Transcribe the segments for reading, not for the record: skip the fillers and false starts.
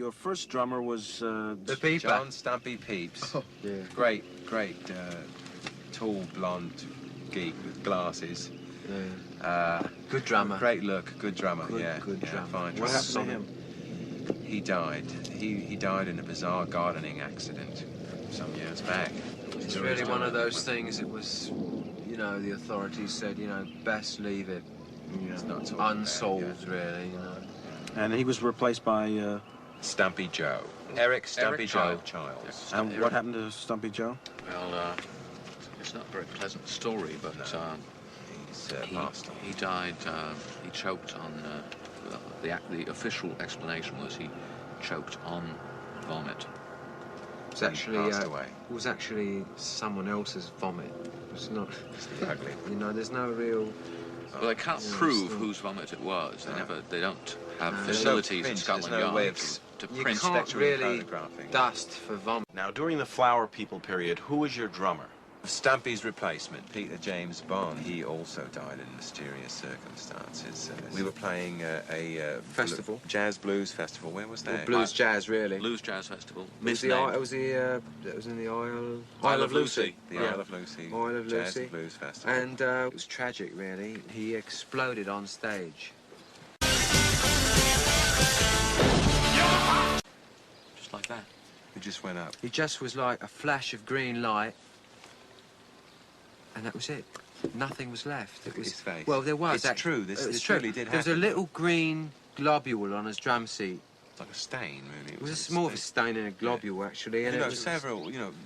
your first drummer was the Beeper. John Stumpy Pepys. Oh, yeah. Great, tall, blonde geek with glasses. Yeah. Good drummer. Great look, good drummer. Good drummer. Fine. What happened to him? He died. He died in a bizarre gardening accident some years back. It's really one of those things. It was, the authorities said, best leave it It's not unsolved, really. And he was replaced by... Stumpy Joe. Eric Stumpy Joe Childs. Yes. And what happened to Stumpy Joe? Well, it's not a very pleasant story, but He's passed on. he died. He choked on. The official explanation was he choked on vomit. It was actually passed away. It was actually someone else's vomit. It's not. It's ugly. There's no real. Well, they can't prove whose vomit it was. They don't have There's facilities no in print, Scotland there's no way Yard to You print. can't really photographing. dust for vomit. Now, during the Flower People period, who was your drummer? Stumpy's replacement, Peter James Bond, he also died in mysterious circumstances. We were playing a Festival. Jazz Blues Festival. Where was that? Blues jazz, really. Blues Jazz Festival. It was in the Isle of Lucy. The Isle of Lucy. Isle of Jazz Lucy. Blues Festival. And it was tragic, really. He exploded on stage. Just like that. It just went up. He just was like a flash of green light, and that was it. Nothing was left. Look at his face. Well, there was. It's true. This true. really did There was a happen. little green globule on his drum seat. It's like a stain, really. It was more of a stain than a globule, actually. And it was,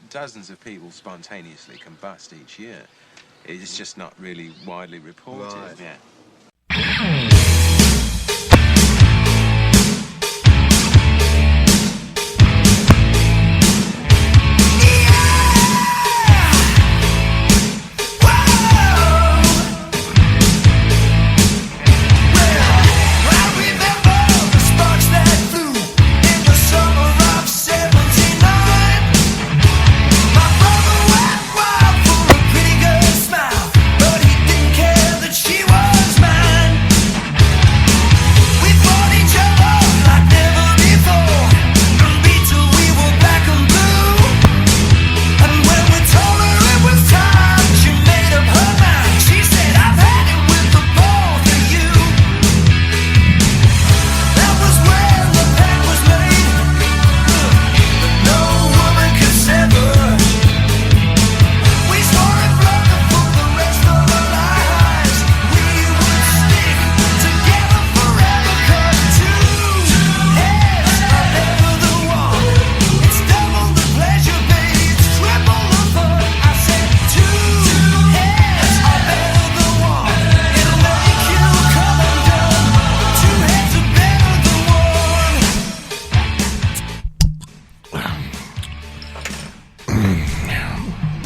dozens of people spontaneously combust each year. It's just not really widely reported. Right. Yeah.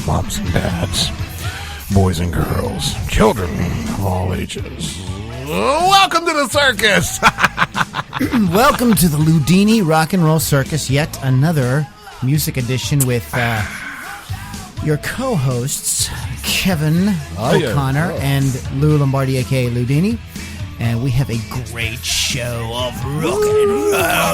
Moms and dads, boys and girls, children of all ages. Welcome to the circus! Welcome to the Loudini Rock and Roll Circus, yet another music edition with your co-hosts, Kevin O'Connor and LouLombardi, a.k.a. Loudini. And we have a great show of rock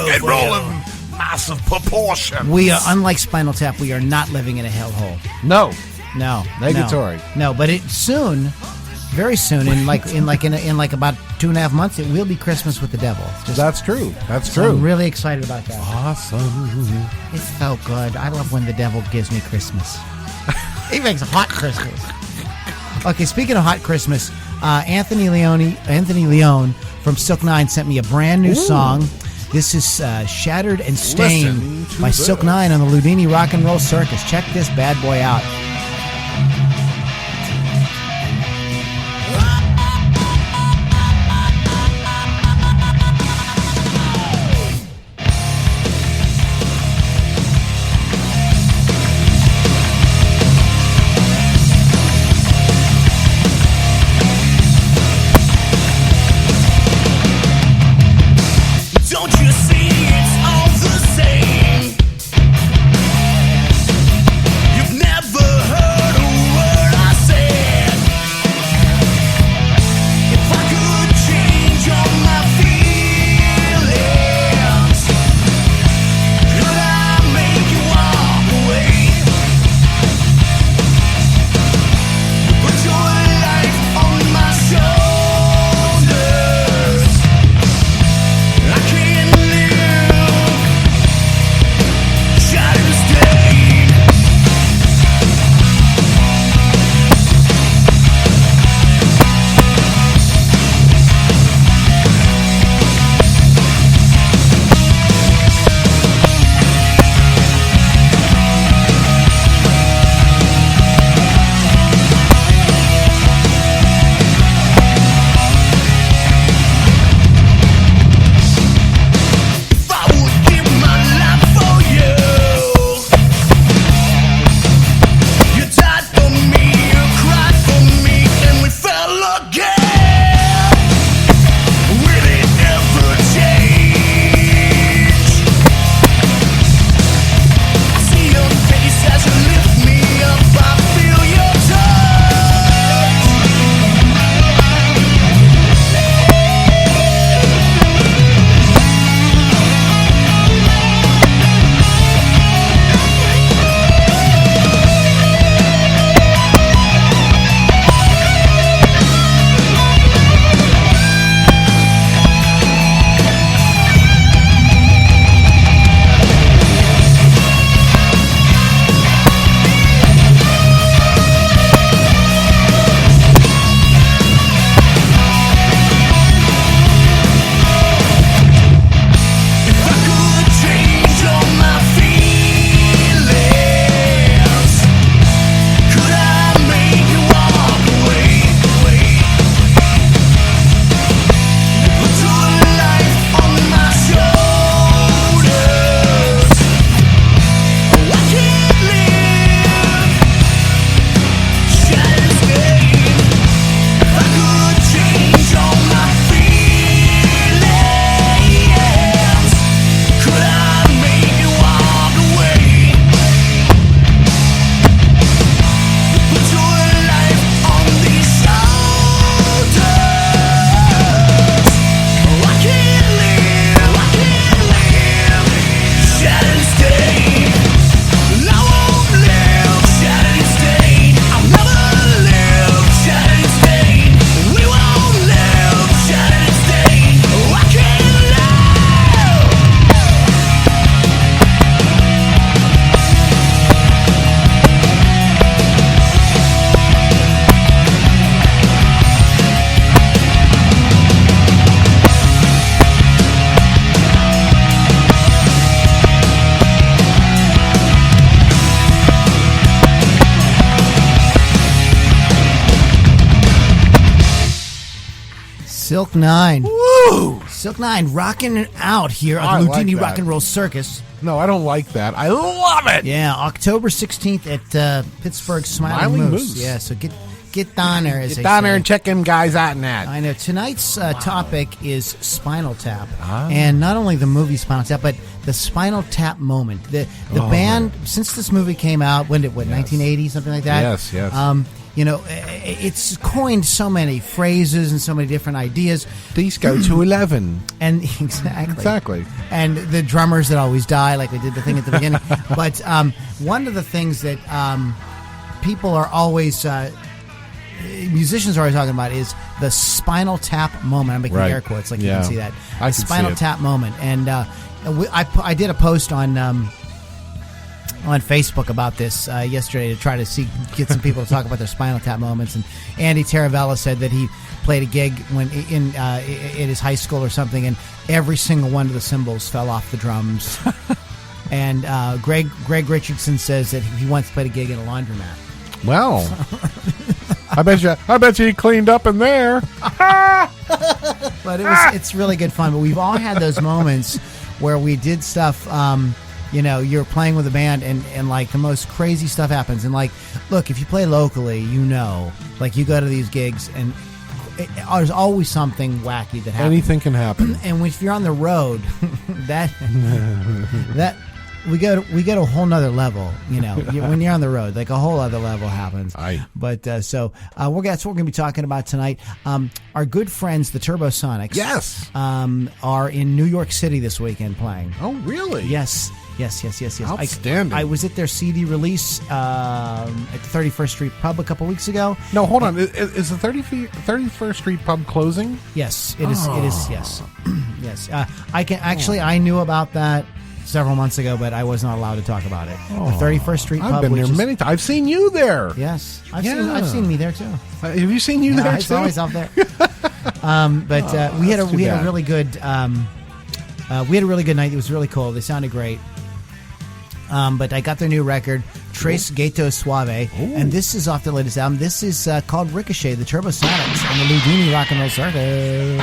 and roll. Of massive proportions. We are, unlike Spinal Tap, we are not living in a hellhole. No. No. Negatory. No, but it soon, very soon, in like about 2.5 months, it will be Christmas with the Devil. That's true. That's So true. I'm really excited about that. Awesome. It's so good. I love when the Devil gives me Christmas. He makes a hot Christmas. Okay, speaking of hot Christmas, Anthony Leone from Silk 9 sent me a brand new song. This is Shattered and Stained by Silk 9 on the Loudini Rock and Roll Circus. Check this bad boy out. Don't you see it's all the same? You've never heard Silk 9. Woo! Silk 9 rocking it out here I on the like Loudini that. Rock and Roll Circus. No, I don't like that. I love it. Yeah, October 16th at Pittsburgh Smiling Moose. Yeah, so get down there. As Get they down say. there and check them guys out in that. I know. Tonight's topic is Spinal Tap. And not only the movie Spinal Tap, but the Spinal Tap moment. The band, since this movie came out, when did, 1980, something like that? Yes, yes. You know, it's coined so many phrases and so many different ideas. Disco to 11. And exactly. And the drummers that always die, like we did the thing at the beginning. But one of the things that people are always... musicians are always talking about is the Spinal Tap moment. I'm making air quotes, like you can see that. I The can Spinal see it. Tap moment. And I did a post on Facebook about this yesterday to try to get some people to talk about their Spinal Tap moments. And Andy Taravella said that he played a gig when in his high school or something, and every single one of the cymbals fell off the drums. And Greg Richardson says that he once played a gig in a laundromat. Well, I bet you he cleaned up in there. But it's really good fun. But we've all had those moments where we did stuff. You know, you're playing with a band and like the most crazy stuff happens. And like, look, if you play locally, you know, like you go to these gigs and there's always something wacky that happens. Anything can happen. And if you're on the road, that we go to a whole nother level. You know, when you're on the road, like a whole other level happens. But that's what we're going to be talking about tonight. Our good friends, the Turbosonics, Yes. are in New York City this weekend playing. Oh, really? Yes. Outstanding. I was at their CD release at the 31st Street Pub a couple weeks ago. No, hold on. Is the 31st Street Pub closing? Yes, it is. It is. Yes, yes. I knew about that several months ago, but I was not allowed to talk about it. The 31st Street Pub. I've been there many times. I've seen you there. Yes, I've seen me there too. Have you seen you there It's too? always out there. But we had a really good night. It was really cool. They sounded great. But I got their new record, Tres Gatos Suave, and this is off their latest album. This is called Ricochet, the Turbosonics, on the Loudini Rock and Roll Circus.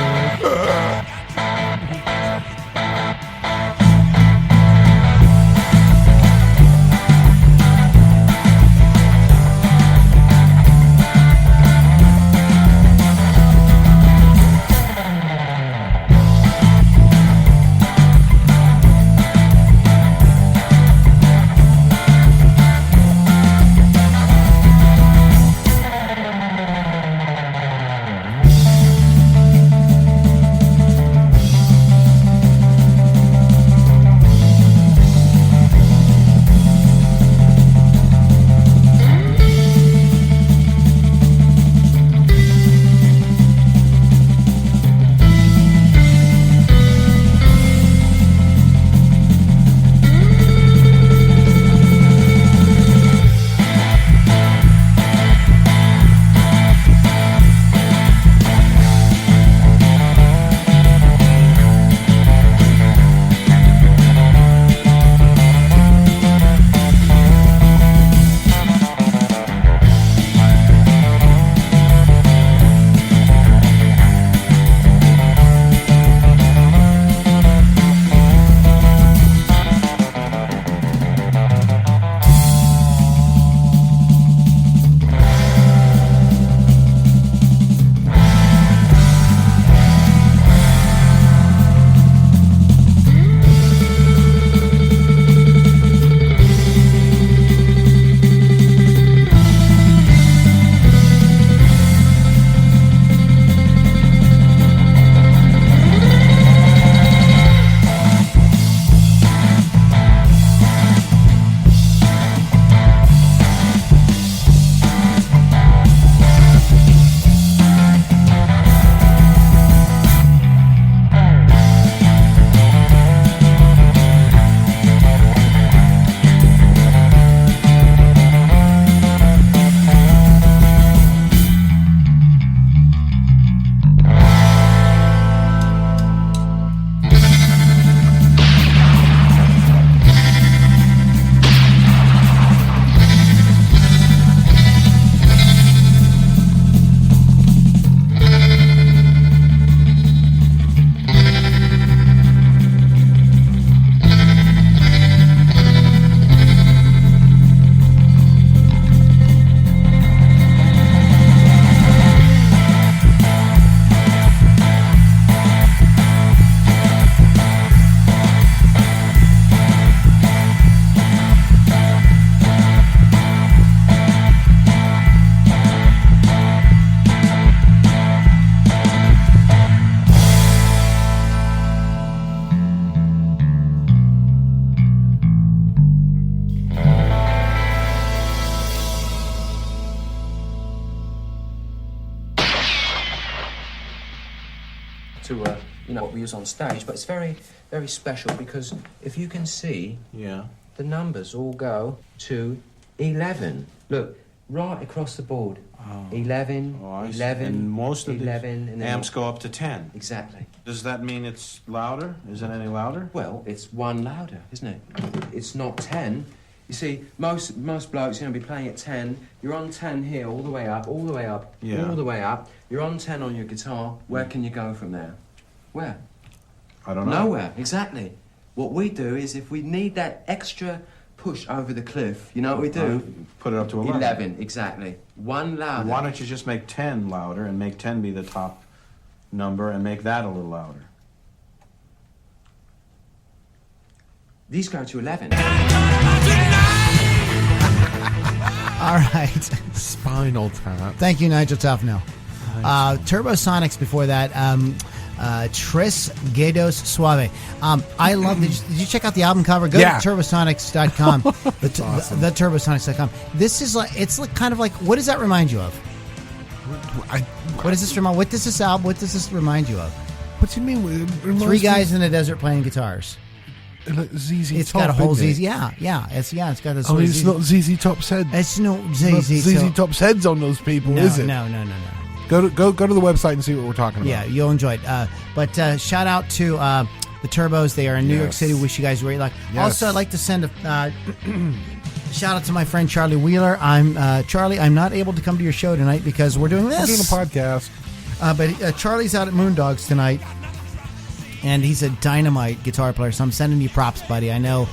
to what we use on stage, but it's very, very special because if you can see, the numbers all go to 11. Look, right across the board. 11, 11, and most of 11, the and then amps go up to 10. Exactly. Does that mean it's louder? Is it any louder? Well, it's one louder, isn't it? It's not 10. You see, most blokes, be playing at 10. You're on 10 here, all the way up, all the way up, all the way up. You're on 10 on your guitar. Where can you go from there? Where? I don't know. Nowhere, exactly. What we do is if we need that extra push over the cliff, you know what we do? Put it up to 11. 11, exactly. One louder. Why don't you just make 10 louder and make 10 be the top number and make that a little louder? These go to 11. All right. Spinal Tap. Thank you, Nigel Tufnell. Turbosonics before that. Tris Gados Suave. I love. Did you check out the album cover? Go to turbosonics.com. Awesome. The turbosonics.com. This is like, it's like kind of like, what does that remind you of? What does this remind? What does this album? What does this remind you of? What do you mean? Three guys in the desert playing guitars. ZZ It's Top, got a whole isn't it? ZZ. Yeah. It's got this. I mean, it's not ZZ Top's head. It's no ZZ Top's heads on those people, is it? No. Go to the website and see what we're talking about. Yeah, you'll enjoy it. But shout out to the Turbos. They are in New York City. Wish you guys great luck. Yes. Also, I'd like to send a shout out to my friend Charlie Wheeler. Charlie. I'm not able to come to your show tonight because we're doing this. We're doing a podcast. But Charlie's out at Moondogs tonight, and he's a dynamite guitar player. So I'm sending you props, buddy. I know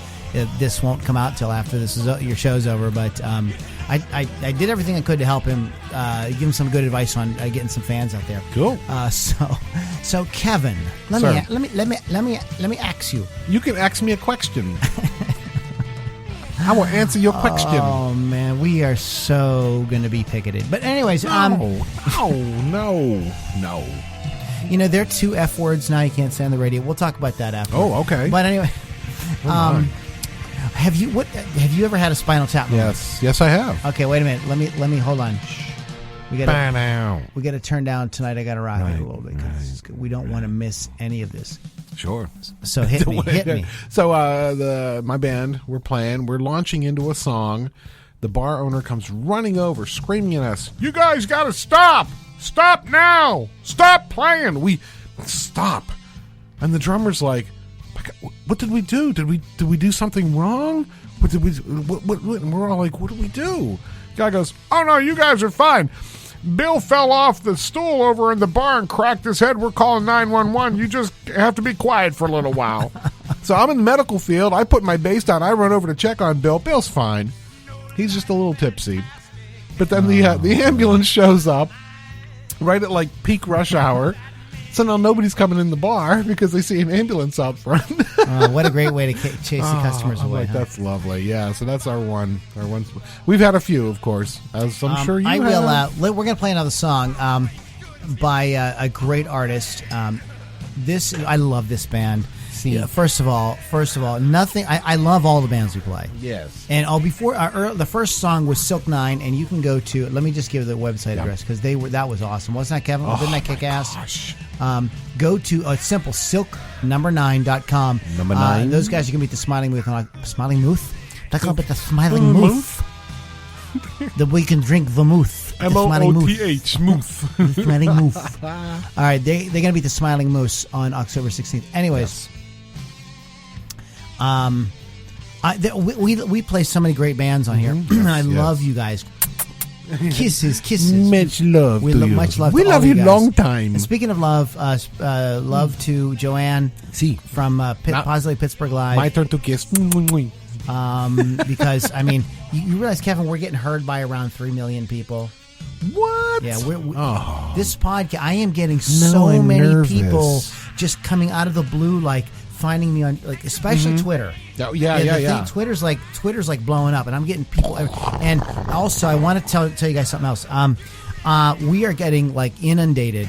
this won't come out till after your show's over, but I did everything I could to help him, give him some good advice on getting some fans out there. Cool. So Kevin, let me ask you. You can ask me a question. I will answer your question. Oh man, we are so gonna be picketed. But anyways, no. You know, there are 2 F words now you can't say on the radio. We'll talk about that after. Oh, okay. But anyway, have you ever had a Spinal Tap moment? Yes, I have. Okay, wait a minute. Let me hold on. We got Now. to turn down tonight. I got to rock it Right, a little bit because we don't want to miss any of this. Sure. So hit me. So my band, we're playing. We're launching into a song. The bar owner comes running over, screaming at us, "You guys got to stop! Stop now! Stop playing!" We stop, and the drummer's like, "What did we do? Did we do something wrong? What did we? What?" And we're all like, "What did we do?" The guy goes, "Oh no, you guys are fine. Bill fell off the stool over in the bar and cracked his head. We're calling 911. You just have to be quiet for a little while." So I'm in the medical field. I put my bass down. I run over to check on Bill. Bill's fine. He's just a little tipsy. But then the ambulance shows up right at like peak rush hour. So now nobody's coming in the bar because they see an ambulance out front. What a great way to chase the customers away. Like, that's lovely. Yeah, so that's our one. We've had a few, of course, as I'm sure you have. We're going to play another song by a great artist. I love this band. Yeah, first of all, nothing. I love all the bands we play. Yes. And before the first song was Silk 9, and you can go to. Let me just give the website address because that was awesome, wasn't that, Kevin? Didn't that kick ass? Gosh. Go to it's simple silk9.com. Number 9. Those guys you can meet the Smiling Mooth on Smiling Mooth. Talk about the Smiling Mooth. That we can drink vermouth. MOOTH, Mooth. The Smiling Mooth. All right, they're gonna be the Smiling Moose on October 16th. Anyways. We play so many great bands on here. I love you guys. Kisses. Much love to you. Much love. We to love all you guys. long time. And speaking of love, love to Joanne from Positively Pittsburgh Live. My turn to kiss. Because I mean, you realize, Kevin, we're getting heard by around 3 million people. What? Yeah, this podcast. I am getting so many nervous. people just coming out of the blue, like finding me on, like especially Twitter. Oh, yeah. Twitter's like blowing up, and I'm getting people. And also, I want to tell you guys something else. We are getting like inundated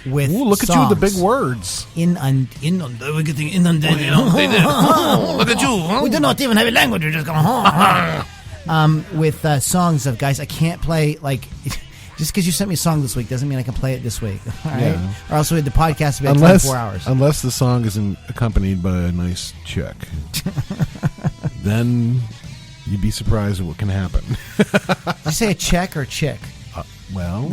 with. Ooh, look songs. at you, the big words. We're getting inundated. Look at you. We do not even have a language. We're just going with songs of guys. I can't play like. Just because you sent me a song this week doesn't mean I can play it this week. All right? Yeah. Or else the podcast will be 24 hours. Unless the song is accompanied by a nice check. Then you'd be surprised at what can happen. Did you say a check or chick? Well.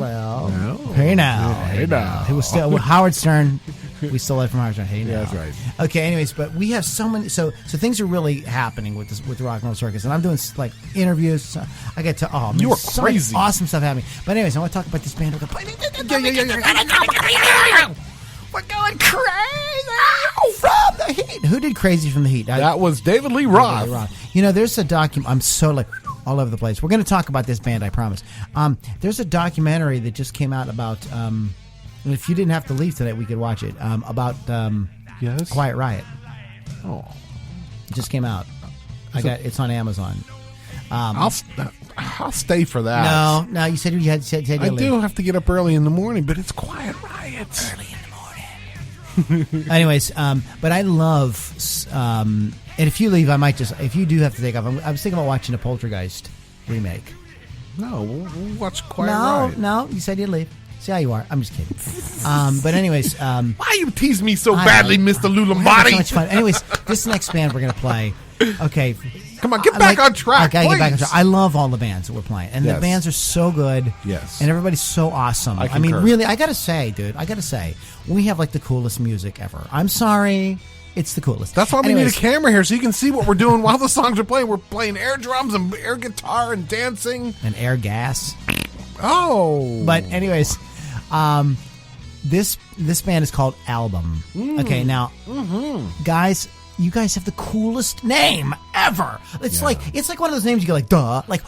Hey now. Hey now. It was still Howard Stern. We still live from Howard Stern. Hey now. Yeah, that's right. Okay. Anyways, but we have so many. So things are really happening with the Rock and Roll Circus, and I'm doing like interviews. So I get to you are so crazy. much awesome stuff happening. But anyways, I want to talk about this band. We're going crazy from the Heat. Who did Crazy from the Heat? That was David Lee Roth. You know, there's a document. I'm so like all over the place. We're going to talk about this band, I promise. There's a documentary that just came out about. If you didn't have to leave today, we could watch it. About Quiet Riot. Oh, it just came out. It's on Amazon. I'll stay for that. No. You said you had said I do have to get up early in the morning, but it's Quiet Riot. Early in the morning. Anyways, but I love. And if you leave, I might just. If you do have to take off, I was thinking about watching a Poltergeist remake. No, we'll watch Quiet Riot. No, you said you'd leave. See how you are. I'm just kidding. But anyways, why you tease me so badly, Mr. LouLombardi? So much fun. Anyways, this next band we're gonna play. Okay, come on, get back on track. Okay, get back on track. I love all the bands that we're playing, and the bands are so good. Yes, and everybody's so awesome. I mean, really, I gotta say, dude, we have like the coolest music ever. I'm sorry. It's the coolest. That's why we need a camera here so you can see what we're doing while the songs are playing. We're playing air drums and air guitar and dancing. And air gas. Oh. But anyways, this band is called Album. Okay, now, guys, you guys have the coolest name ever. It's like one of those names you go like, duh. Like,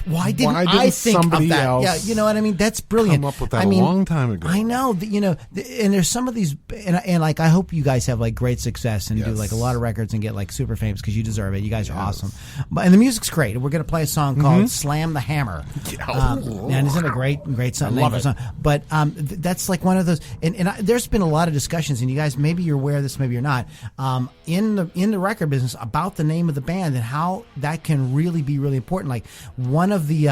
why didn't I think somebody of that? else Yeah, you know what I mean? That's brilliant. Come up with that a long time ago. I know. And there's some of these, and like, I hope you guys have like great success and do like a lot of records and get like super famous because you deserve it. You guys are awesome. And the music's great. We're going to play a song called Slam the Hammer. And isn't it a great song? I love it. But that's like one of those, and there's been a lot of discussions, and you guys, maybe you're aware of this, maybe you're not, in the record business about the name of the band and how that can really be really important. Like, one of the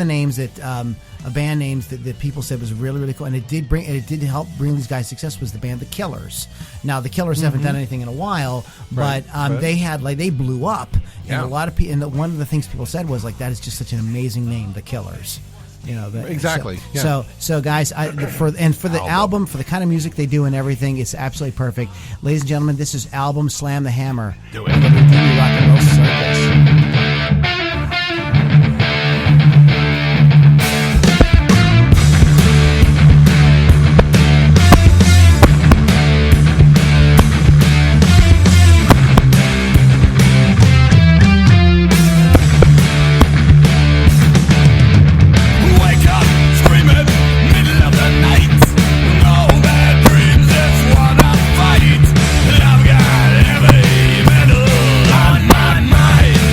names that a band names that people said was really, really cool, and it did help bring these guys success, was the band The Killers. Now the Killers haven't done anything in a while, but they blew up, and a lot of people. And one of the things people said was like, that is just such an amazing name, The Killers. You know, exactly. So guys, for the album, for the kind of music they do and everything, it's absolutely perfect. Ladies and gentlemen, this is Album Slam the Hammer. Do it. Rock and Roll Circus. I've got every medal on my mind.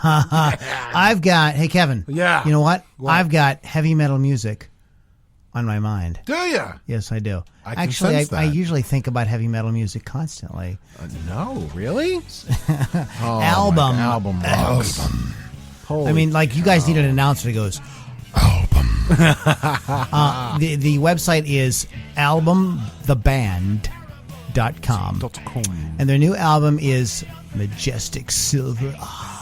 I've got. Hey, Kevin. Yeah. You know what? What? I've got heavy metal music on my mind. Do you? Yes, I do. I can Actually, sense I that. usually think about heavy metal music constantly. No, really? Oh, Album. my God. Album. I mean, like, you guys need an announcer that goes, album. The website is albumtheband.com. And their new album is Majestic Silver Eye.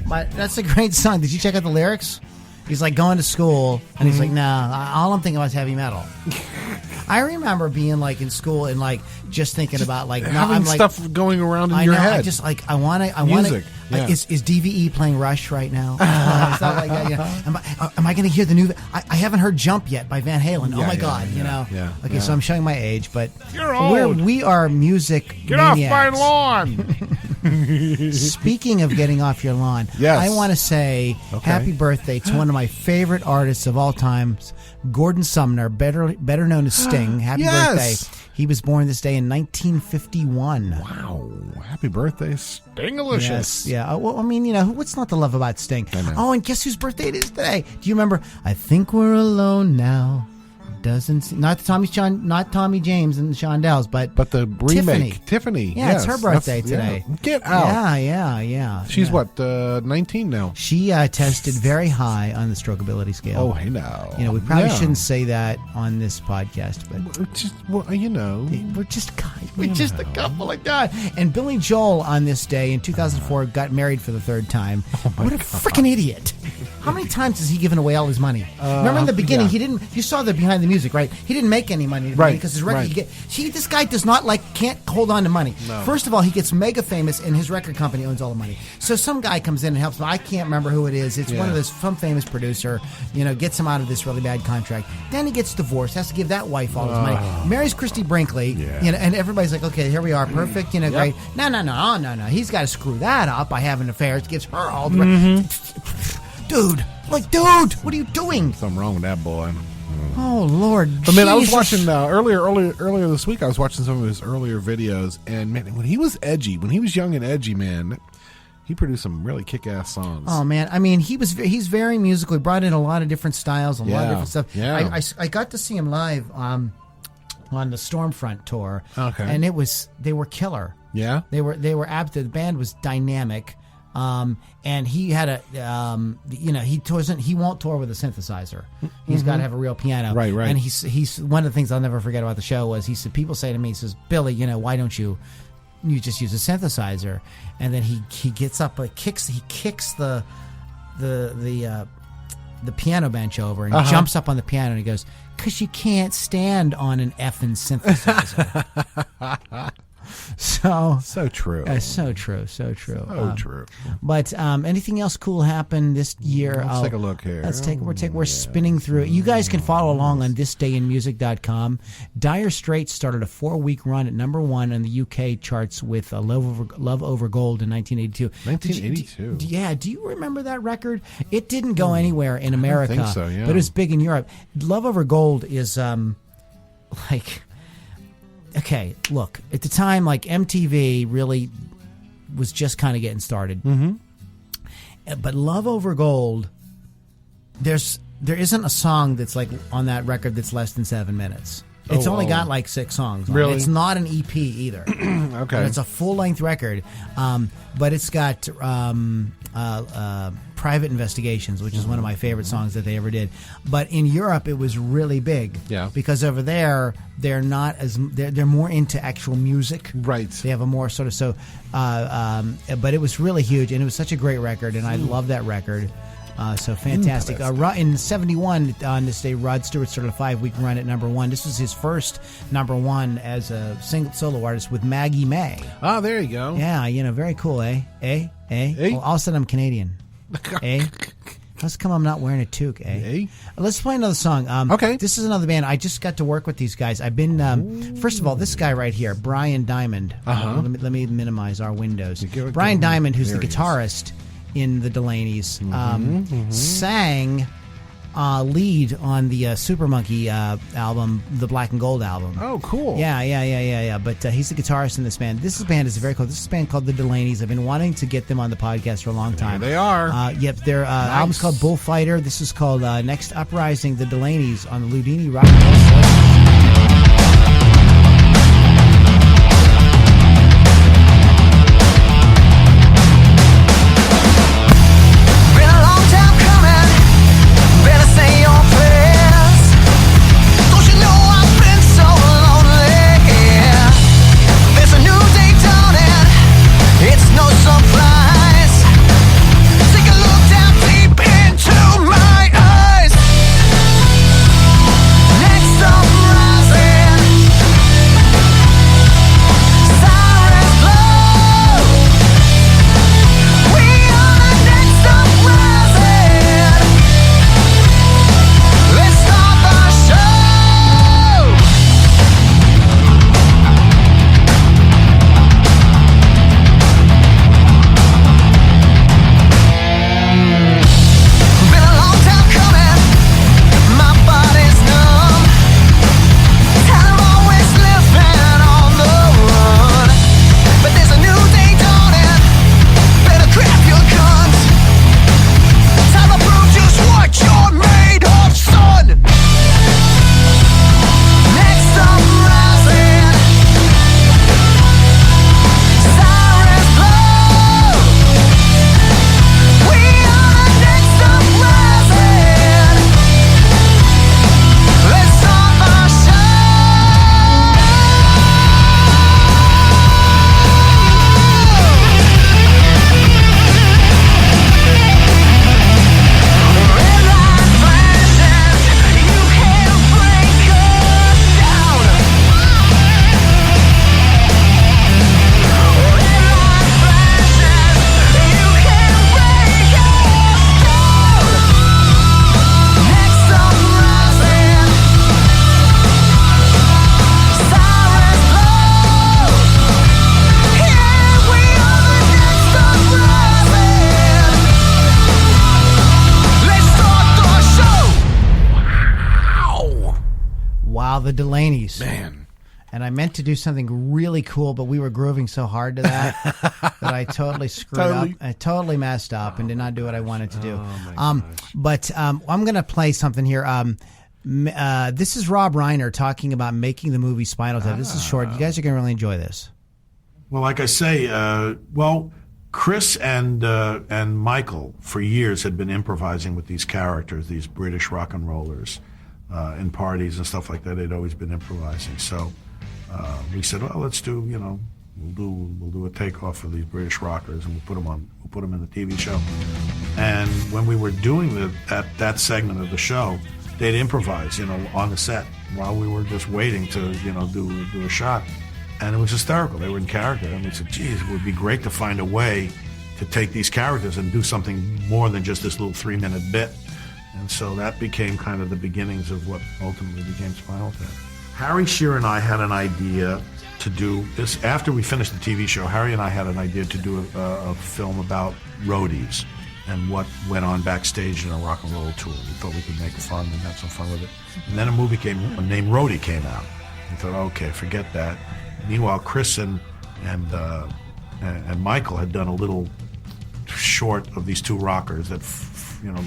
But that's a great song. Did you check out the lyrics? He's like going to school, and he's like, nah, all I'm thinking about is heavy metal. I remember being like in school and like just thinking about like having I'm like, stuff going around in I your know, head. I just like I want to. Music, yeah. Is DVE playing Rush right now? Stuff like that. You know? Am I going to hear the new? I haven't heard Jump yet by Van Halen. Oh my God! You know. Yeah. Okay, so I'm showing my age, but You're old. we are music. Get off my maniacs. lawn. Speaking of getting off your lawn, Yes. I want to say happy birthday to one of my favorite artists of all time, Gordon Sumner, better known as Sting. Happy Yes. birthday. He was born this day in 1951. Wow. Happy birthday, Stingalicious. Yes, yeah. Well, I mean, you know, what's not to love about Sting? I know. Oh, and guess whose birthday it is today? Do you remember? I think we're alone now. Not Tommy James and Shondells, but the remake. Tiffany. Yeah, it's her birthday today. Yeah. Get out. Yeah. She's yeah. what, 19 now? She tested very high on the strokeability scale. Oh, hey now. You know, we probably Yeah. shouldn't say that on this podcast, but Just, well, you know. we're just a couple of guys. And Billy Joel on this day in 2004 got married for the third time. What a freaking idiot! How many times has he given away all his money? Remember in the beginning, yeah. he didn't. You saw the behind the music, right? He didn't make any money, Right, Because his record. right. This guy does not can't hold on to money. No. First of all, he gets mega famous, and his record company owns all the money. So some guy comes in and helps him. I can't remember who it is. It's one of those some famous producer. You know, gets him out of this really bad contract. Then he gets divorced. Has to give that wife all his money. Marries Christy Brinkley. Yeah. You know, and everybody's like, okay, here we are, perfect. You know, great. No. He's got to screw that up by having affairs. Gives her all the. Dude, what are you doing? Something wrong with that boy. Oh Lord! But man, I was Jesus. watching earlier this week. I was watching some of his earlier videos, and man, when he was young and edgy, man, he produced some really kick-ass songs. Oh man, I mean, he's very musical. He brought in a lot of different styles, a lot of different stuff. Yeah. I got to see him live on the Stormfront tour. Okay. And they were killer. Yeah, They were apt. The band was dynamic. And he had he won't tour with a synthesizer. He's got to have a real piano. Right. And he's one of the things I'll never forget about the show was he said, people say to me, he says, Billy, you know, why don't you just use a synthesizer? And then he gets up, he kicks the piano bench over and jumps up on the piano and he goes, 'cause you can't stand on an effing synthesizer. so true. So true. So true. But anything else cool happened this year? Let's take a look here. We're spinning through it. You guys can follow along on thisdayinmusic.com. Dire Straits started a 4-week run at number 1 in the UK charts with Love Over Gold in 1982. 1982. Yeah. Do you remember that record? It didn't go anywhere in America. I think so, yeah. But it was big in Europe. Love Over Gold is okay, look, at the time, like MTV really was just kind of getting started. Mm-hmm. But Love Over Gold, there isn't a song that's like on that record that's less than 7 minutes. It's only got like 6 songs. Really? It's not an EP either. Okay. And it's a full-length record, but it's got Private Investigations, which is one of my favorite songs that they ever did. But in Europe, it was really big. Yeah. Because over there, they're not as they're more into actual music. Right. They have a more sort of but it was really huge, and it was such a great record, and I love that record. So fantastic. In 71, on this day, Rod Stewart started a 5-week run at number 1. This was his first number 1 as a single solo artist with Maggie May. Oh, there you go. Yeah, you know, very cool, eh? Well, all of a sudden, I'm Canadian. How's come I'm not wearing a toque, Let's play another song. Okay. This is another band. I just got to work with these guys. I've been, first of all, this guy right here, Brian Diamond. Let me minimize our windows. Brian Diamond, who's the guitarist in the Delaney's, sang lead on the Super Monkey album, the Black and Gold album. Oh, cool. Yeah. But he's the guitarist in this band. This band is very cool. This is a band called the Delaney's. I've been wanting to get them on the podcast for a long time. There they are. Yep, their album's called Bullfighter. This is called Next Uprising, the Delaney's on the Loudini Rock and Roll Show. The Delaney's. Man. And I meant to do something really cool, but we were grooving so hard to that that I totally screwed up. I totally messed up and did not do what I wanted to do. But I'm going to play something here. This is Rob Reiner talking about making the movie Spinal Tap. This is short. You guys are going to really enjoy this. Well, like I say, Chris and Michael for years had been improvising with these characters, these British rock and rollers. In parties and stuff like that, they'd always been improvising. So we said, well, let's do, we'll do a takeoff of these British rockers, and we'll put them in the TV show. And when we were doing that segment of the show, they'd improvise, on the set while we were just waiting to, do a shot. And it was hysterical. They were in character, and we said, geez, it would be great to find a way to take these characters and do something more than just this little 3-minute bit. And so that became kind of the beginnings of what ultimately became Spinal Tap. Harry Shearer and I had an idea to do this. After we finished the TV show, Harry and I had an idea to do a film about roadies and what went on backstage in a rock and roll tour. We thought we could make fun and have some fun with it. And then a movie named Roadie came out. We thought, okay, forget that. Meanwhile, Chris and Michael had done a little short of these two rockers that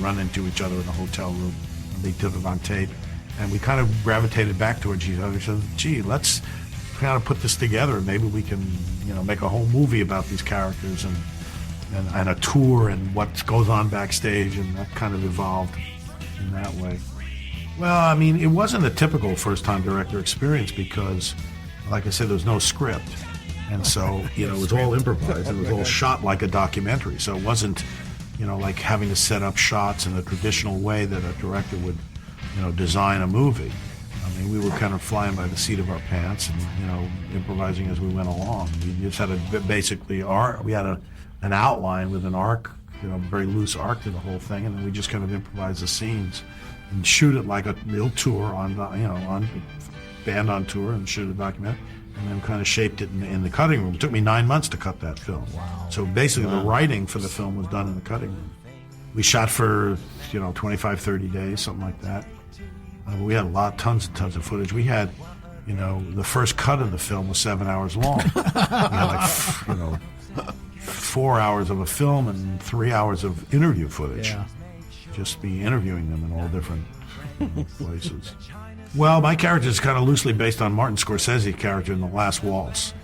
run into each other in a hotel room. And they did it on tape. And we kind of gravitated back towards each other. We said, gee, let's kind of put this together and maybe we can, make a whole movie about these characters and a tour and what goes on backstage, and that kind of evolved in that way. Well, I mean, it wasn't a typical first-time director experience because, like I said, there was no script. And so, it was all improvised. It was all shot like a documentary. So it wasn't, like having to set up shots in the traditional way that a director would, design a movie. I mean, we were kind of flying by the seat of our pants and, improvising as we went along. We just had we had an outline with an arc, very loose arc to the whole thing, and then we just kind of improvised the scenes and shoot it like a real tour on band on tour and shoot a documentary, and then kind of shaped it in the cutting room. It took me 9 months to cut that film. Wow. So basically the writing for the film was done in the cutting room. We shot for 25, 30 days, something like that. We had tons and tons of footage. We had, the first cut of the film was 7 hours long. We had 4 hours of a film and 3 hours of interview footage. Yeah. Just be interviewing them in all different places. Well, my character is kind of loosely based on Martin Scorsese's character in The Last Waltz,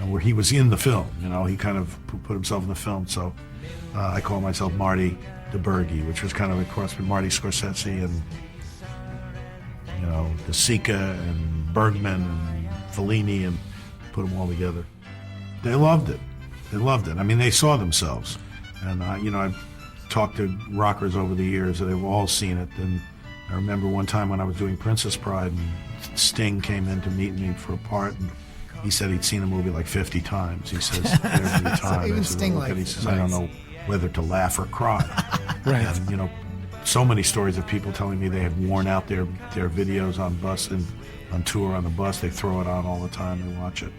where he was in the film. He kind of put himself in the film. So I call myself Marty DeBurgi, which was kind of a cross between Marty Scorsese and De Sica and Bergman and Fellini, and put them all together. They loved it. I mean, they saw themselves. And, I've talked to rockers over the years, and they've all seen it. And I remember one time when I was doing Princess Bride, and Sting came in to meet me for a part, and he said he'd seen the movie like 50 times. He says, every time. Even I said, Sting he says, I don't know whether to laugh or cry. Right. And, so many stories of people telling me they have worn out their videos on bus and on tour on the bus. They throw it on all the time. They watch it.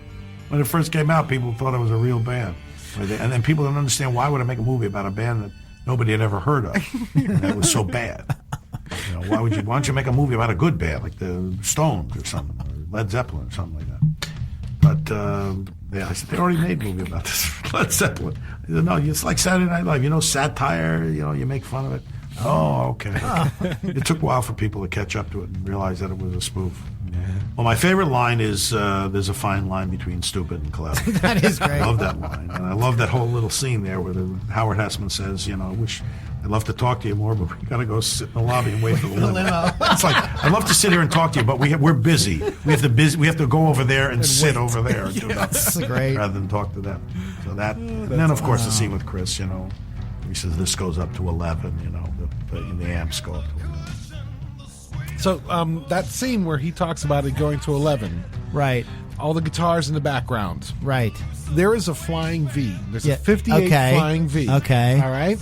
When it first came out, people thought it was a real band. And then people don't understand, why would I make a movie about a band that nobody had ever heard of and that was so bad? Why don't you make a movie about a good band like the Stones or something, or Led Zeppelin or something like that? But I said, they already made a movie about this, Led Zeppelin. He said, no, it's like Saturday Night Live, satire, you make fun of it. Oh, okay. It took a while for people to catch up to it and realize that it was a spoof. Yeah. Well, my favorite line is, there's a fine line between stupid and clever. That is great. I love that line. And I love that whole little scene there where Howard Hessman says, I'd love to talk to you more, but we got to go sit in the lobby and wait for the limo. It's like, I'd love to sit here and talk to you, but we're busy. We have to go over there and sit over there and do nothing. That's great. Rather than talk to them. So that, and then of course the scene with Chris, he says this goes up to 11, the amps go up to 11. So that scene where he talks about it going to 11. Right. All the guitars in the background. Right. There is a flying V. There's a 58 flying V. Okay. All right.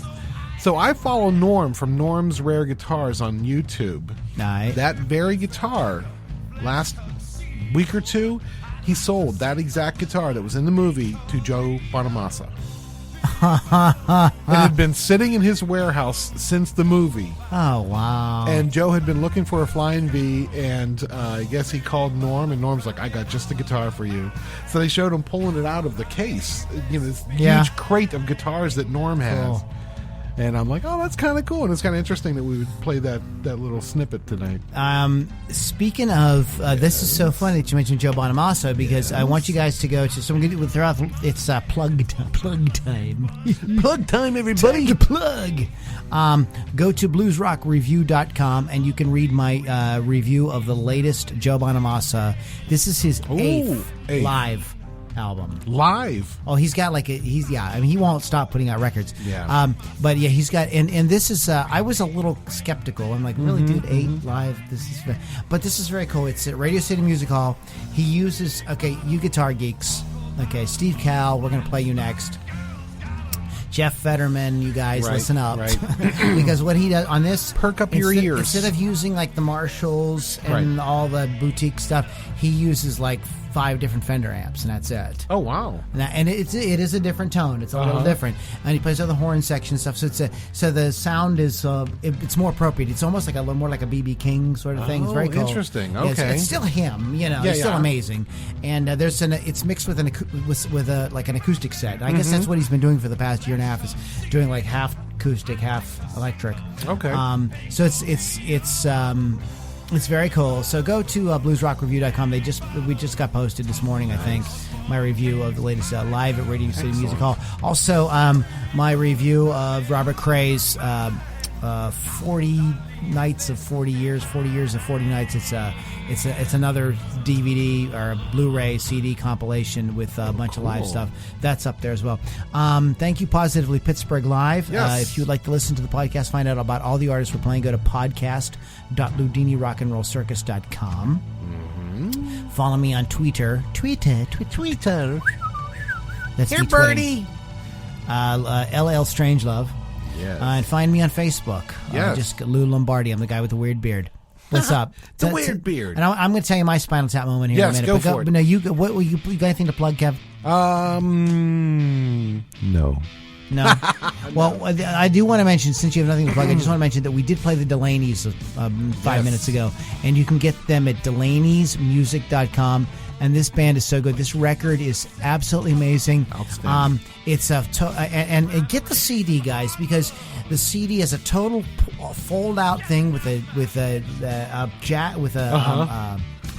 So I follow Norm from Norm's Rare Guitars on YouTube. Nice. That very guitar, last week or two, he sold that exact guitar that was in the movie to Joe Bonamassa. It had been sitting in his warehouse since the movie. Oh, wow. And Joe had been looking for a flying V, and I guess he called Norm, and Norm's like, I got just the guitar for you. So they showed him pulling it out of the case, this huge crate of guitars that Norm has. Cool. And I'm like, oh, that's kind of cool. And it's kind of interesting that we would play that little snippet tonight. Speaking of, this is so funny that you mentioned Joe Bonamassa, because I want you guys to go to, so we're going to throw out, it's plug time. Plug time, everybody. Time to plug. Go to bluesrockreview.com and you can read my review of the latest Joe Bonamassa. This is his eighth live album. Live? Oh, he's got he won't stop putting out records. Yeah. But yeah, he's got, and this is, I was a little skeptical. I'm like, really, dude, 8 live? But this is very cool. It's at Radio City Music Hall. He uses, you guitar geeks. Okay, Steve Cal, we're going to play you next. Jeff Fetterman, you guys, listen up. Right. Because what he does on this, perk up your ears. Instead of using like the Marshalls and all the boutique stuff, he uses like 5 different Fender amps, and that's it. Oh, wow. And it is a different tone. It's a little different. And he plays all the horn section stuff. So the sound is it's more appropriate. It's almost like a little more like a B.B. King sort of thing. It's very cool. Interesting. Yeah, okay. it's still him. He's still amazing. And it's mixed with like an acoustic set. And I guess that's what he's been doing for the past year and a half, is doing like half acoustic, half electric. Okay. So it's very cool. So go to bluesrockreview.com. We just got posted this morning, I think, my review of the latest live at Radio City Music Hall. Also, my review of Robert Cray's 40 Nights of 40 Years, 40 Years of 40 Nights. It's another DVD or a Blu-ray CD compilation with a bunch of live stuff. That's up there as well. Thank you, Positively Pittsburgh Live. Yes. If you would like to listen to the podcast, find out about all the artists we're playing, go to podcast.loudinirockandrollcircus.com. Mm-hmm. Follow me on Twitter. Twitter. That's Here, me Birdie. LL Strangelove. Yes. And find me on Facebook. Yes. Just LouLombardi. I'm the guy with the weird beard. What's up? It's a weird beard. And I'm going to tell you my Spinal Tap moment here in a minute. Go for it. But no, you got anything to plug, Kev? No. No. Well, I do want to mention, since you have nothing to plug, I just want to mention that we did play the Delaney's 5 minutes ago, and you can get them at Delaney'sMusic.com. And this band is so good. This record is absolutely amazing. Outstanding. It's and get the CD, guys, because the CD is a total fold-out thing with a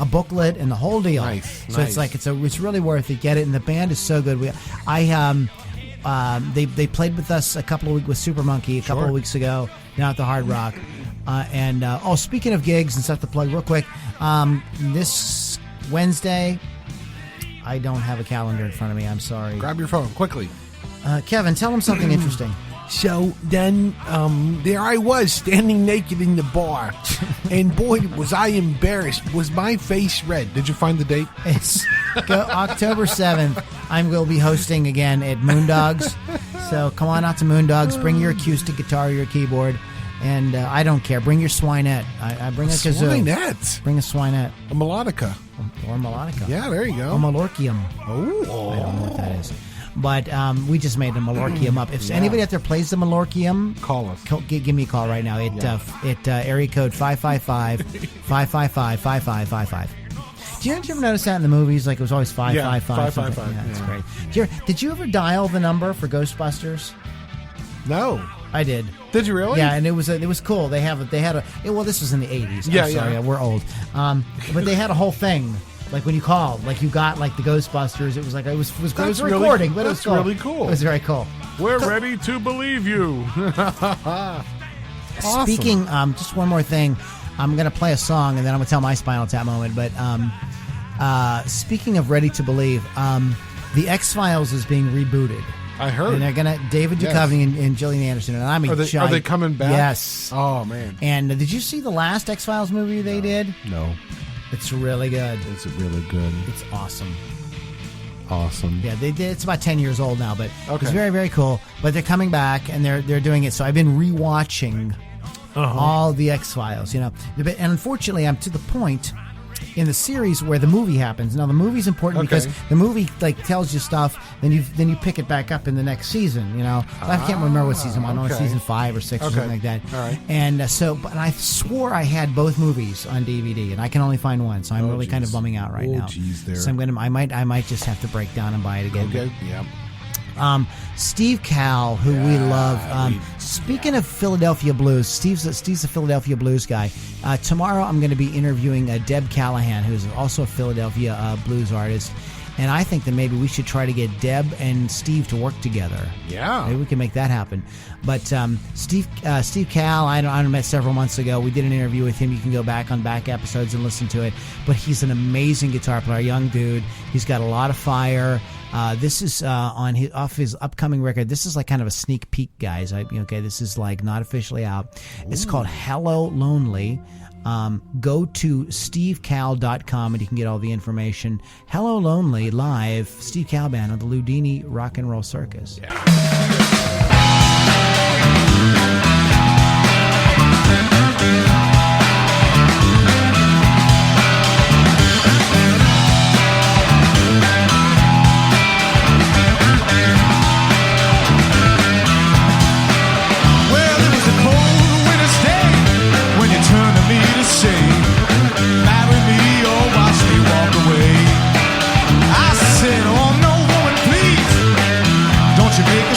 booklet and the whole deal. Nice. So it's like it's really worth it. Get it, and the band is so good. They played with us a couple of weeks with Super Monkey a couple of weeks ago down at the Hard Rock. Speaking of gigs and stuff to plug real quick, this Wednesday, I don't have a calendar in front of me. I'm sorry. Grab your phone quickly. Kevin, tell them something interesting. So then, there I was standing naked in the bar, and boy, was I embarrassed. Was my face red? Did you find the date? It's October 7th. I will be hosting again at Moondogs. So come on out to Moondogs. Bring your acoustic guitar, your keyboard, and I don't care. Bring your swinette. I bring a kazoo. Swinette? Bring a swinette. A melodica. Or melodica. Yeah, there you go. A Malorchium. Oh. I don't know what that is. But we just made the Malorchium up. If anybody out there plays the Malorchium, call us. Give me a call right now. It area code 555-555-5555. Did you ever notice that in the movies? Like it was always 555. 555. Yeah, that's great. Did you ever dial the number for Ghostbusters? No. I did. Did you really? Yeah, and it was cool. They had this was in the 80s. Yeah, I'm sorry, we're old. But they had a whole thing. Like when you called, like you got like the Ghostbusters. It was like it was recording, but it was cool. Really cool. It was very cool. We're ready to believe you. Awesome. Speaking, just one more thing. I'm going to play a song and then I'm going to tell my Spinal Tap moment. But speaking of ready to believe, the X-Files is being rebooted. I heard. And they're going to David Duchovny and Gillian Anderson. And I'm are they coming back? Yes. Oh man. And did you see the last X-Files movie they did? No. It's really good. It's really good. It's awesome. Awesome. Yeah, they did. It's about 10 years old now, but okay. It's very, very cool. But they're coming back and they're doing it. So I've been rewatching all the X-Files, And unfortunately, I'm to the point in the series where the movie happens. Now the movie's important because the movie like tells you stuff, then you pick it back up in the next season. I can't remember what season I'm on. Season 5 or 6 or something like that. All right. And but I swore I had both movies on DVD, and I can only find one. So I'm really kind of bumming out right now. So I might just have to break down and buy it again. Okay. Yeah. Steve Cal, who we love. Speaking of Philadelphia blues, Steve's a Philadelphia blues guy. Tomorrow I'm going to be interviewing Deb Callahan, who's also a Philadelphia blues artist. And I think that maybe we should try to get Deb and Steve to work together. Yeah. Maybe we can make that happen. But Steve Cal, I met several months ago. We did an interview with him. You can go back on back episodes and listen to it. But he's an amazing guitar player, young dude. He's got a lot of fire. This is off his upcoming record. This is like kind of a sneak peek, guys. This is like not officially out. It's called Hello Lonely. Go to stevecal.com and you can get all the information. Hello Lonely live, Steve Cal Band on the Loudini Rock and Roll Circus. Yeah. Make a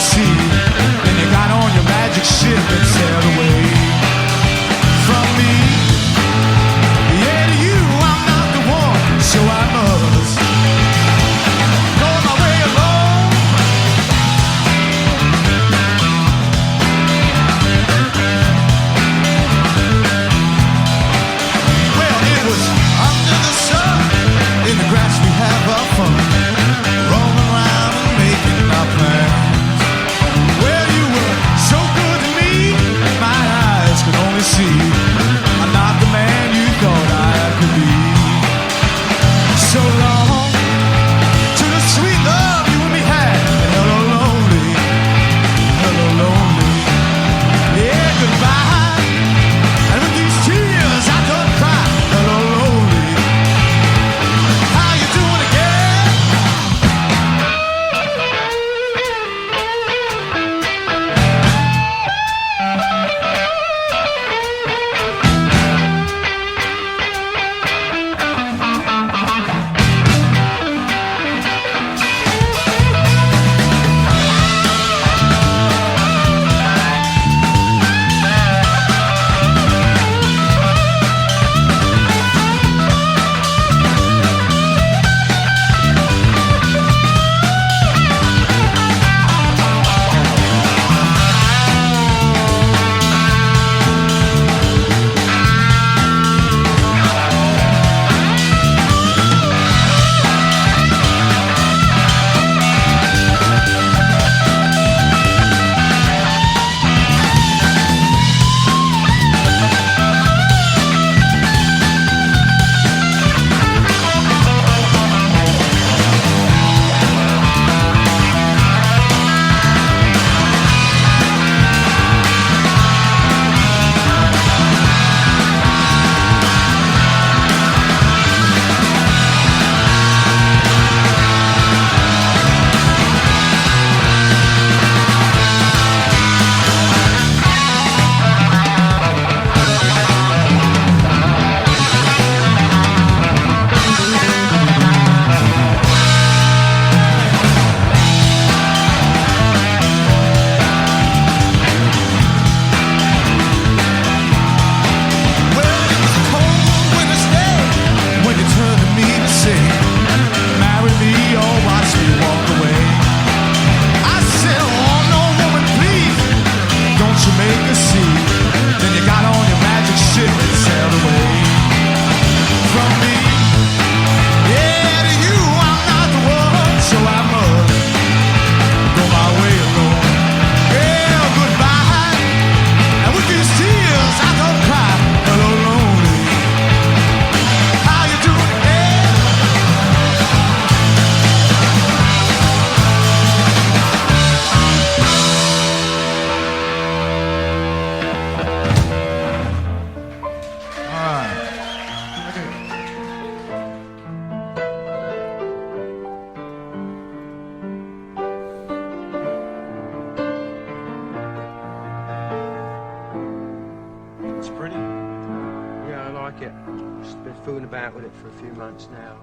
about with it for a few months now.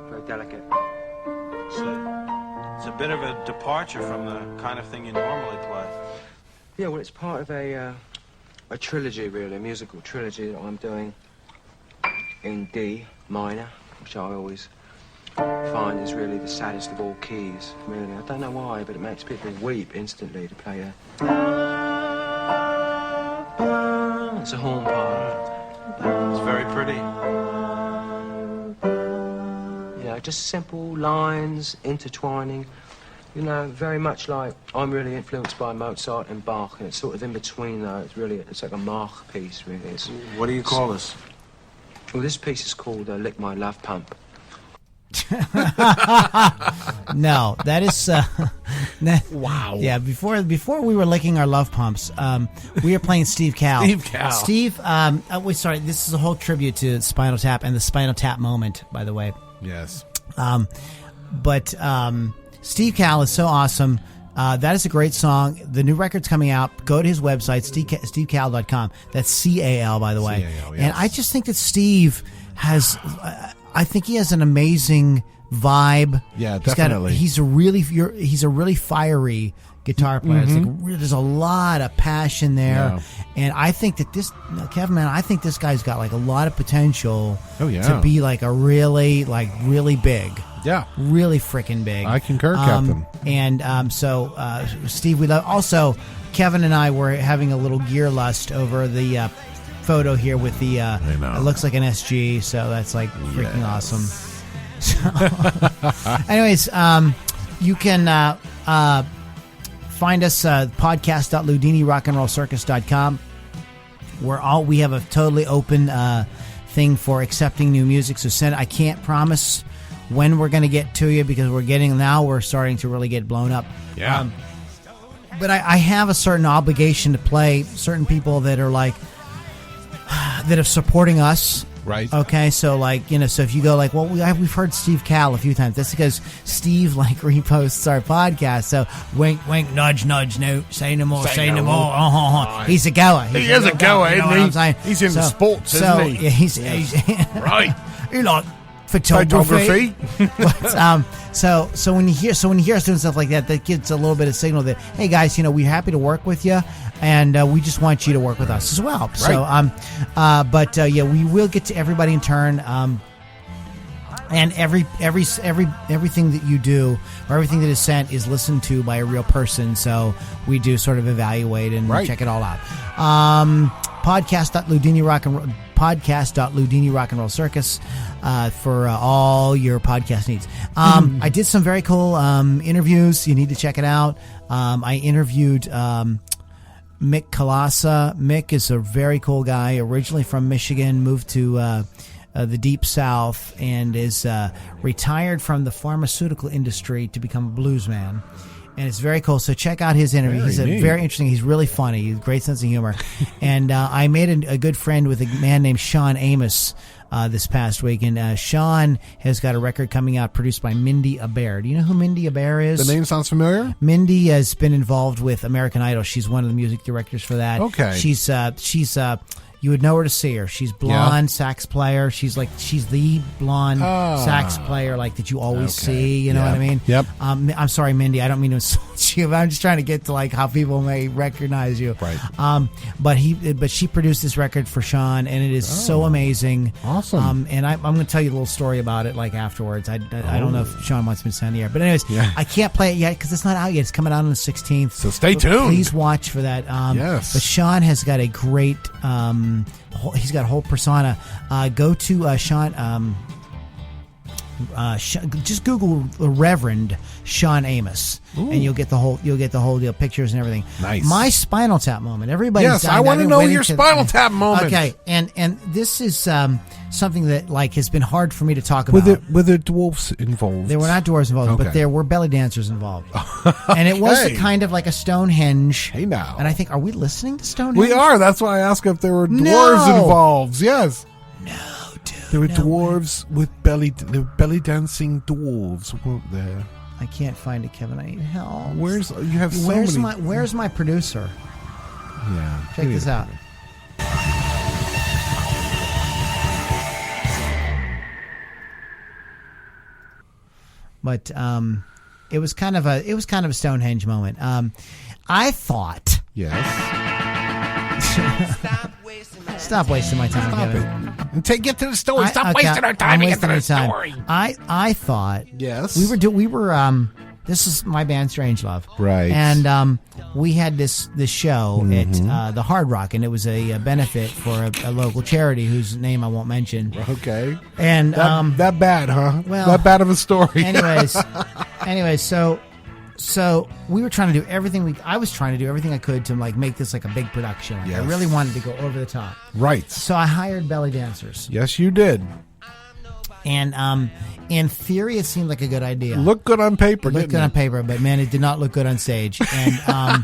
Very delicate. It's a bit of a departure from the kind of thing you normally play. Yeah, well, it's part of a trilogy, really, a musical trilogy that I'm doing in D minor, which I always find is really the saddest of all keys, really. I don't know why, but it makes people weep instantly to play a... It's a horn part. It's very pretty. You know, just simple lines intertwining. You know, very much like I'm really influenced by Mozart and Bach, and it's sort of in between though. It's like a Mach piece, really. What do you call this? Well, this piece is called Lick My Love Pump. No, that is Wow. Yeah, before we were licking our love pumps, we were playing Steve Cal. Steve, sorry, this is a whole tribute to Spinal Tap and the Spinal Tap moment, by the way. Yes. But Steve Cal is so awesome. That is a great song. The new record's coming out. Go to his website, stevecal.com. That's CAL, by the way. CAL, yes. And I just think that Steve has... I think he has an amazing vibe. Yeah, definitely. He's a really fiery guitar player. It's like, there's a lot of passion there, and I think that Kevin, man, I think this guy's got like a lot of potential. To be like a really big. Yeah, really freaking big. I concur, Captain. And so, Steve, we love. Also, Kevin and I were having a little gear lust over the photo here with the it looks like an SG, so that's like freaking awesome. So, anyways, you can find us podcast.loudinirockandrollcircus.com. We have a totally open thing for accepting new music, so send. I can't promise when we're going to get to you because we're starting to really get blown up. Yeah. But I have a certain obligation to play certain people that are like that are supporting us. Right. Okay, so like, so if you go like, well, we've heard Steve Cal a few times. That's because Steve like reposts our podcast. So wink, wink, nudge, nudge. No, say no more, say no more. He's a goer. He is a goer, isn't he? He's in sports, isn't he? Yeah, he's right. You like photography. But, so when you hear us doing stuff like that, that gives a little bit of signal that, hey guys, we're happy to work with you, and we just want you to work with us as well. Right. So we will get to everybody in turn. And everything that you do or everything that is sent is listened to by a real person. So we do sort of evaluate and check it all out. Podcast.Loudini Rock and Roll Circus for all your podcast needs. I did some very cool interviews. You need to check it out. I interviewed Mick Kalasa. Mick is a very cool guy, originally from Michigan, moved to the Deep South, and is retired from the pharmaceutical industry to become a blues man. And it's very cool. So check out his interview. He's very interesting. He's really funny. He's a great sense of humor. And I made a good friend with a man named Sean Amos this past week. And Sean has got a record coming out produced by Mindy Aber. Do you know who Mindy Aber is? The name sounds familiar. Mindy has been involved with American Idol. She's one of the music directors for that. Okay. She's you would know her to see her. She's blonde, sax player. She's the blonde sax player like that you always see. You know what I mean? Yep. I'm sorry, Mindy. I don't mean to insult you, but I'm just trying to get to like how people may recognize you. Right. But she produced this record for Sean, and it is so amazing. Awesome. And I'm going to tell you a little story about it like afterwards. I don't know if Sean wants me to send the air, but anyways, I can't play it yet because it's not out yet. It's coming out on the 16th. So stay tuned. Please watch for that. Yes. But Sean has got a great. He's got a whole persona. Go to Sean. Just Google Reverend Sean Amos, and you'll get the whole deal, pictures and everything. Nice. My Spinal Tap moment. Everybody. Yes, I want to know your Spinal Tap moment. Okay, and this is something that like has been hard for me to talk about. Were there dwarfs involved? There were not dwarves involved, but there were belly dancers involved. And it was kind of like a Stonehenge. Hey now. And I think, are we listening to Stonehenge? We are. That's why I asked if there were dwarves involved. Yes. No, dude. There were dwarves with belly dancing dwarves, weren't there? I can't find it, Kevin. I need help. Where's my producer? Yeah. Check this out. But it was kind of a Stonehenge moment. I thought. Yes. Stop wasting my time, Kevin. And get to the story. Stop wasting our time to get to the story. I thought. Yes. We were this is my band Strangelove. Right. And we had this show at the Hard Rock, and it was a benefit for a local charity whose name I won't mention. Okay. And that bad, huh? Well, that bad of a story. anyways, so we were trying to do everything I was trying to do everything I could to like make this like a big production. Like, yes. I really wanted to go over the top. Right. So I hired belly dancers. Yes, you did. And in theory, it seemed like a good idea. Looked good on paper. It looked good on paper, but man, it did not look good on stage. And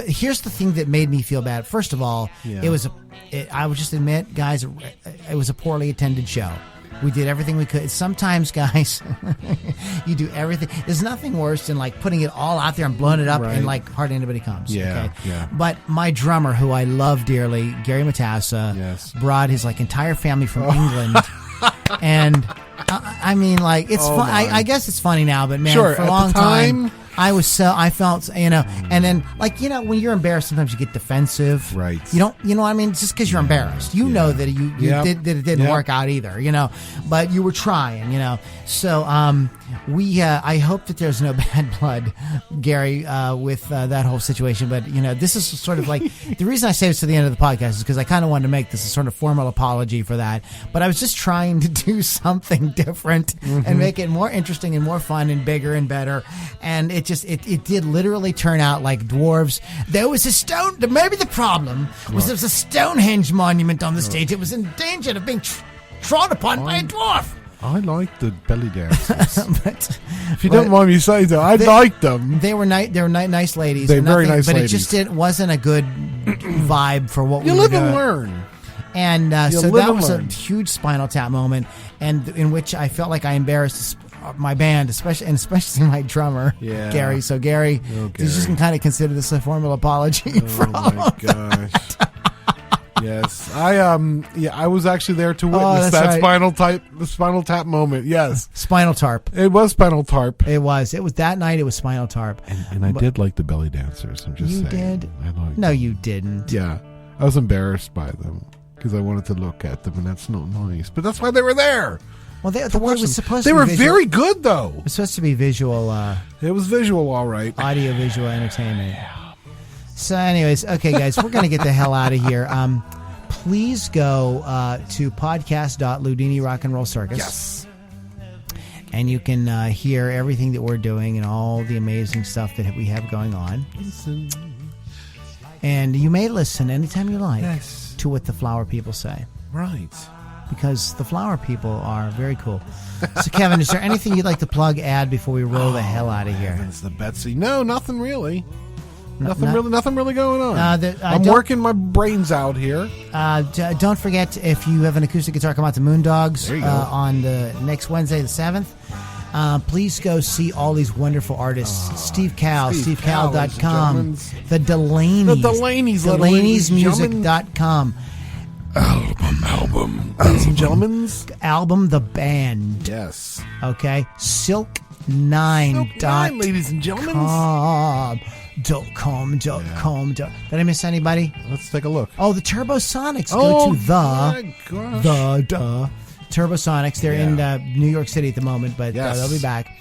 here's the thing that made me feel bad. First of all, I would just admit, guys, it was a poorly attended show. We did everything we could. Sometimes, guys, you do everything. There's nothing worse than like putting it all out there and blowing it up and like hardly anybody comes. Yeah, okay? yeah. But my drummer, who I love dearly, Gary Matassa, brought his like entire family from England. And I mean, like, it's fun. I guess it's funny now, but man, for a long time, I felt, and then, like, when you're embarrassed, sometimes you get defensive. Right. You know what I mean? It's just because you're embarrassed. You know that it didn't work out either, but you were trying, So, I hope that there's no bad blood, Gary, with that whole situation. But, this is sort of like, the reason I say this to the end of the podcast is because I kind of wanted to make this a sort of formal apology for that. But I was just trying to do something different and make it more interesting and more fun and bigger and better. And it did literally turn out like dwarves. There was a maybe the problem was there was a Stonehenge monument on the stage. It was in danger of being trod upon by a dwarf. I like the belly dancers. But if you don't mind me saying so, I liked them. They were nice ladies. They're very nice but ladies. But it just wasn't a good vibe for what we were doing. You doing. live and learn. And so that was a huge Spinal Tap moment, and in which I felt like I embarrassed my band, especially my drummer, Gary. So Gary, you just can kind of consider this a formal apology for all of gosh. Yes, I was actually there to witness that Spinal Tap moment. Yes, Spinal Tarp. It was Spinal Tarp. It was that night. It was Spinal Tarp. And I did like the belly dancers. I'm just saying. You did? No, you didn't. Yeah, I was embarrassed by them because I wanted to look at them, and that's not nice. But that's why they were there. Well, the word was supposed to They be were visual. very good, though. It was supposed to be visual. It was visual, all right. Audio-visual entertainment. So, anyways, okay, guys, we're going to get the hell out of here. Please go to podcast.Loudini Rock and Roll Circus. Yes. And you can hear everything that we're doing and all the amazing stuff that we have going on. Listen. And you may listen anytime you like Yes. to what the flower people say. Right. Because the flower people are very cool. So, Kevin, is there anything you'd like to plug, add before we roll the hell out of here? Heavens, the Betsy. No, nothing really. Nothing really going on. I'm working my brains out here. Don't forget, if you have an acoustic guitar, come out to Moondogs on the next Wednesday, the 7th. Please go see all these wonderful artists. Steve Cal, stevecal.com. The Delaney's. DelaneysMusic.com. Album. Ladies and gentlemen. Album, the band. Yes. Okay. Silk9.com. Ladies and gentlemen. .com. Did I miss anybody? Let's take a look. Oh, the Turbosonics. Go to the Turbosonics. They're in New York City at the moment, but they'll be back.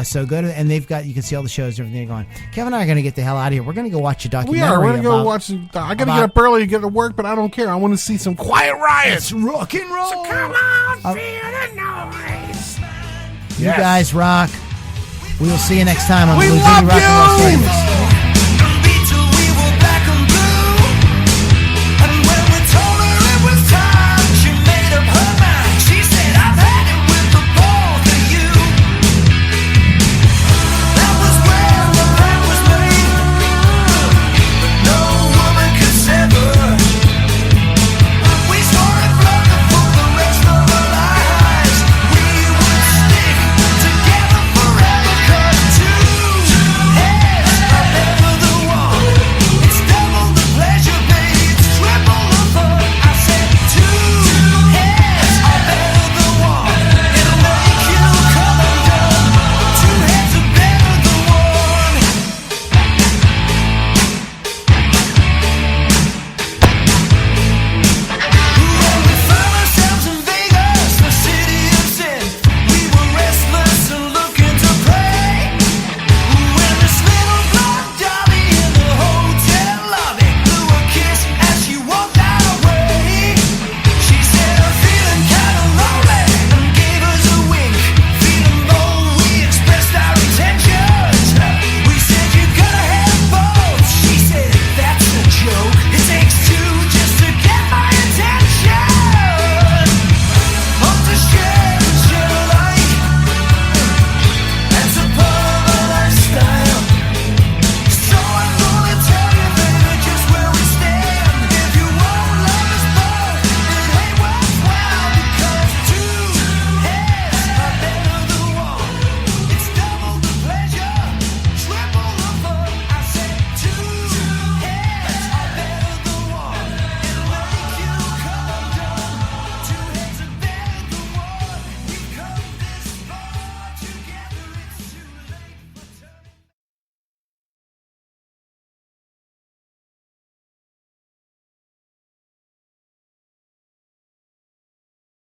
So go to, and they've got, you can see all the shows and everything going. Kevin and I are going to get the hell out of here. We're going to go watch a documentary. We're going to go watch. I got to get up early to get to work, but I don't care. I want to see some Quiet Riot. It's rock and roll. So come on, feel the noise. You guys rock. We will see you next time on We the love Loudini Rock and Roll you. Circus.